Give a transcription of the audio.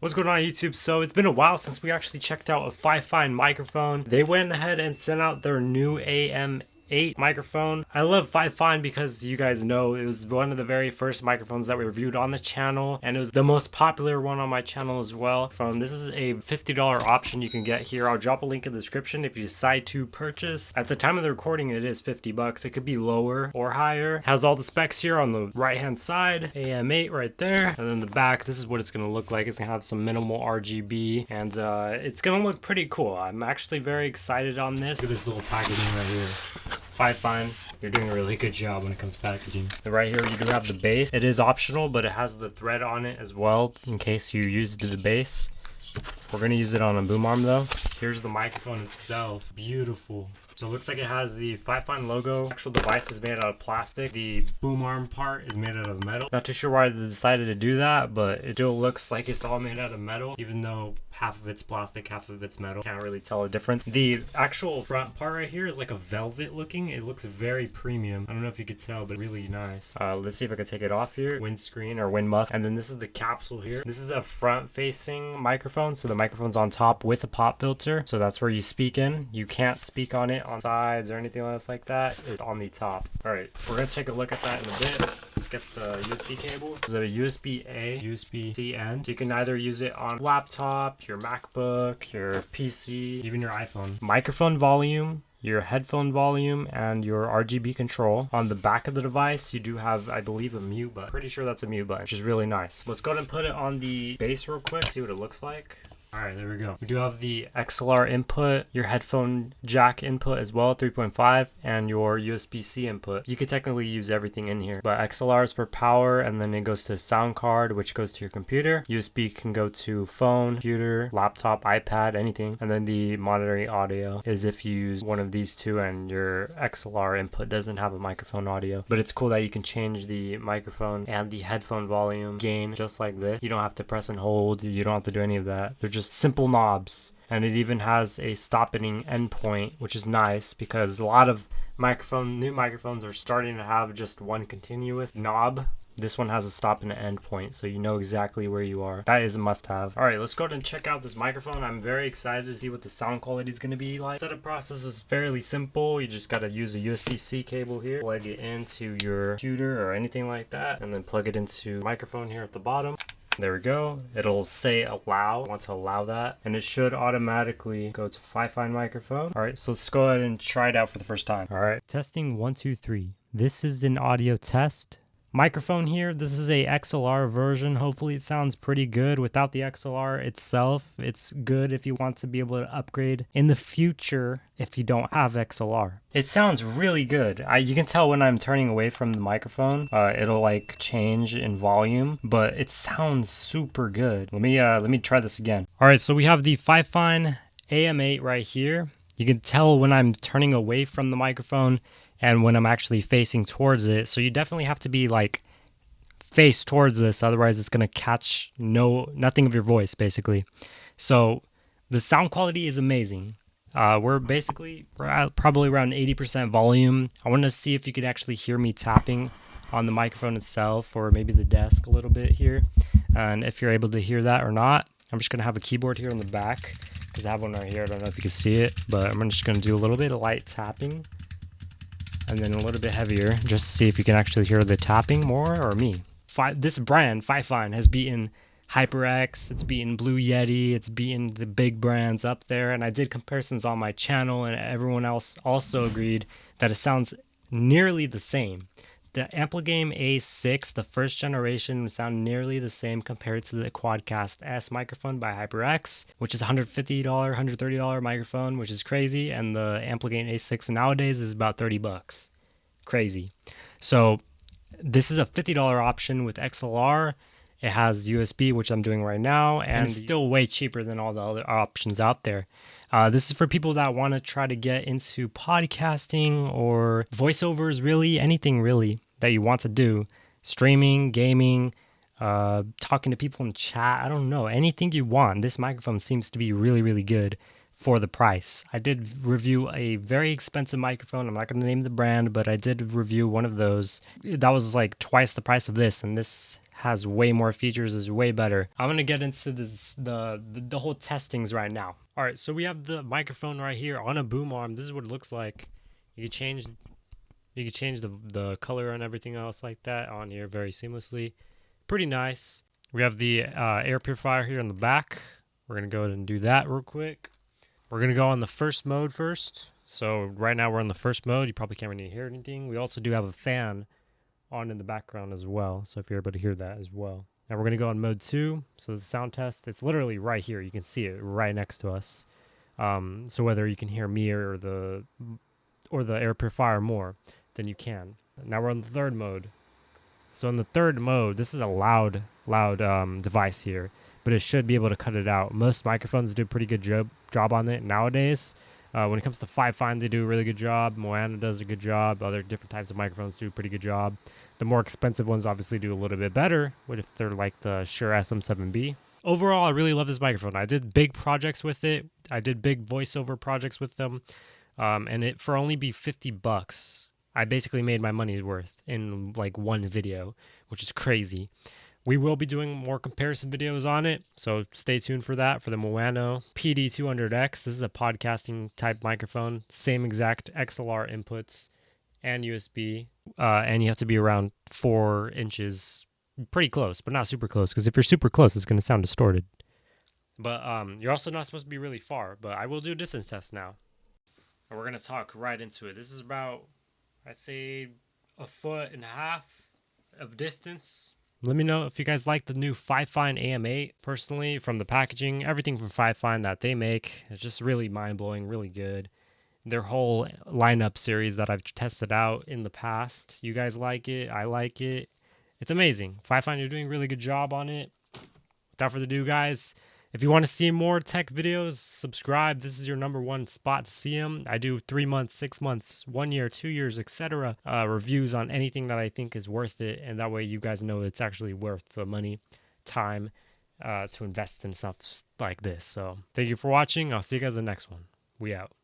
What's going on YouTube? So it's been a while since we actually checked out a Fifine microphone. They went ahead and sent out their new AM8 microphone. I love Fifine because you guys know it was one of the very first microphones that we reviewed on the channel, and it was the most popular one on my channel as well. This is a $50 option you can get here. I'll drop a link in the description if you decide to purchase. At the time of the recording it is 50 bucks. It could be lower or higher. Has all the specs here on the right hand side. AM8 right there, and then the back, this is what it's gonna look like. It's gonna have some minimal RGB, and it's gonna look pretty cool. I'm actually very excited on this. Look at this little packaging right here. Fifine, you're doing a really good job when it comes to packaging. Right here you do have the base. It is optional, but it has the thread on it as well in case you use the base. We're gonna use it on a boom arm though. Here's the microphone itself. Beautiful. So it looks like it has the Fifine logo. The actual device is made out of plastic. The boom arm part is made out of metal. Not too sure why they decided to do that, but it still looks like it's all made out of metal, even though half of it's plastic, half of it's metal. Can't really tell the difference. The actual front part right here is like a velvet looking. It looks very premium. I don't know if you could tell, but really nice. Let's see if I can take it off here. Windscreen or wind muff. And then this is the capsule here. This is a front facing microphone. So the microphone's on top with a pop filter. So that's where you speak in. You can't speak on it on sides or anything else like that. It's on the top. All right, we're gonna take a look at that in a bit. Let's get the USB cable. There's a USB-A, USB-C end. So you can either use it on laptop, your MacBook, your PC, even your iPhone. Microphone volume, your headphone volume, and your RGB control. On the back of the device, you do have, I believe, a mute button. Pretty sure that's a mute button, which is really nice. Let's go ahead and put it on the base real quick, see what it looks like. All right, there we go. We do have the XLR input, your headphone jack input as well, 3.5, and your USB-C input. You could technically use everything in here, but XLR is for power, and then it goes to sound card, which goes to your computer. USB can go to phone, computer, laptop, iPad, anything. And then the monitoring audio is if you use one of these two and your XLR input doesn't have a microphone audio. But it's cool that you can change the microphone and the headphone volume gain just like this. You don't have to press and hold. You don't have to do any of that. They're just simple knobs, and it even has a stopping endpoint, which is nice because a lot of new microphones are starting to have just one continuous knob. This one has a stop and an end point, so you know exactly where you are. That is a must-have. All right, let's go ahead and check out this microphone. I'm very excited to see what the sound quality is going to be like. Setup process is fairly simple. You just got to use a USB-C cable here, plug it into your computer or anything like that, and then plug it into the microphone here at the bottom. There we go. It'll say allow. I want to allow that, and it should automatically go to Fifine microphone. All right, so let's go ahead and try it out for the first time. All right, testing 1 2 3. This is an audio test. Microphone here, this is a XLR version. Hopefully it sounds pretty good without the XLR itself. It's good if you want to be able to upgrade in the future if you don't have XLR. It sounds really good. You can tell when I'm turning away from the microphone, it'll like change in volume, but it sounds super good. Let me try this again. All right, so we have the Fifine AM8 right here. You can tell when I'm turning away from the microphone and when I'm actually facing towards it. So you definitely have to be like face towards this, otherwise it's gonna catch nothing of your voice basically. So the sound quality is amazing. We're at probably around 80% volume. I want to see if you could actually hear me tapping on the microphone itself, or maybe the desk a little bit here, and if you're able to hear that or not. I'm just gonna have a keyboard here on the back because I have one right here. I don't know if you can see it, but I'm just gonna do a little bit of light tapping and then a little bit heavier, just to see if you can actually hear the tapping more or me. This brand, Fifine, has beaten HyperX, it's beaten Blue Yeti, it's beaten the big brands up there, and I did comparisons on my channel, and everyone else also agreed that it sounds nearly the same. The Ampligame A6, the first generation, sound nearly the same compared to the Quadcast S microphone by HyperX, which is $150, $130 microphone, which is crazy, and the Ampligame A6 nowadays is about 30 bucks. Crazy. So this is a $50 option with XLR. It has USB, which I'm doing right now, and it's still way cheaper than all the other options out there. This is for people that want to try to get into podcasting or voiceovers, really, anything really that you want to do. Streaming, gaming, talking to people in chat, I don't know, anything you want. This microphone seems to be really, really good for the price. I did review a very expensive microphone. I'm not going to name the brand, but I did review one of those. That was like twice the price of this, and this has way more features, is way better. I'm gonna get into this the whole testings right now. All right, so we have the microphone right here on a boom arm. This is what it looks like. You can change the color and everything else like that on here very seamlessly. Pretty nice. We have the air purifier here in the back. We're gonna go ahead and do that real quick. We're gonna go on the first mode first. So right now we're on the first mode. You probably can't really hear anything. We also do have a fan on in the background as well, so if you're able to hear that as well. Now we're going to go on mode 2, so the sound test, it's literally right here. You can see it right next to us. So whether you can hear me or the air purifier more, then you can. Now we're on the third mode. So in the third mode, this is a loud device here, but it should be able to cut it out. Most microphones do a pretty good job on it nowadays. When it comes to Fifine, they do a really good job. Moana does a good job. Other different types of microphones do a pretty good job. The more expensive ones obviously do a little bit better. What if they're like the Shure SM7B? Overall, I really love this microphone. I did big projects with it. I did big voiceover projects with them. And it for only be $50, I basically made my money's worth in like one video, which is crazy. We will be doing more comparison videos on it, so stay tuned for that, for the Moano PD200X. This is a podcasting type microphone, same exact XLR inputs and USB, and you have to be around 4 inches, pretty close, but not super close, because if you're super close, it's going to sound distorted. But you're also not supposed to be really far, but I will do a distance test now. And we're going to talk right into it. This is about, I'd say, 1.5 feet of distance. Let me know if you guys like the new Fifine AM8. Personally, from the packaging, everything from Fifine that they make is just really mind-blowing, really good. Their whole lineup series that I've tested out in the past, you guys like it, I like it. It's amazing. Fifine, you're doing a really good job on it. Without further ado, guys, if you want to see more tech videos, subscribe. This is your #1 spot to see them. I do 3 months, 6 months, 1 year, 2 years, etc. Reviews on anything that I think is worth it, and that way you guys know it's actually worth the money, time to invest in stuff like this. So thank you for watching. I'll see you guys in the next one. We out.